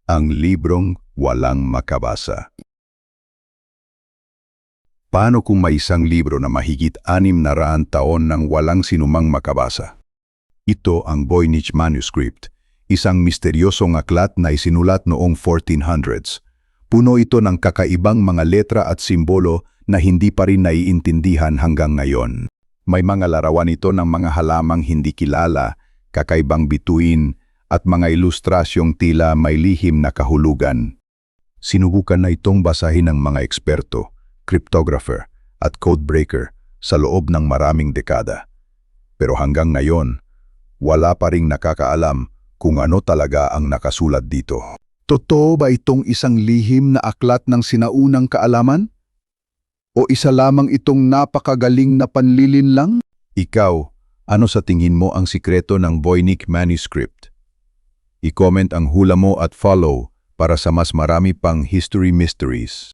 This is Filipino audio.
Ang librong walang makabasa. Paano kung may isang libro na mahigit 600 taon nang walang sinumang makabasa? Ito ang Voynich Manuscript, isang misteryosong aklat na isinulat noong 1400s. Puno ito ng kakaibang mga letra at simbolo na hindi pa rin naiintindihan hanggang ngayon. May mga larawan ito ng mga halamang hindi kilala, kakaibang bituin, at mga ilustrasyong tila may lihim na kahulugan. Sinubukan na itong basahin ng mga eksperto, cryptographer, at codebreaker sa loob ng maraming dekada. Pero hanggang ngayon, wala pa ring nakakaalam kung ano talaga ang nakasulat dito. Totoo ba itong isang lihim na aklat ng sinaunang kaalaman? O isa lamang itong napakagaling na panlilin lang? Ikaw, ano sa tingin mo ang sikreto ng Voynich Manuscript? I-comment ang hula mo at follow para sa mas marami pang history mysteries.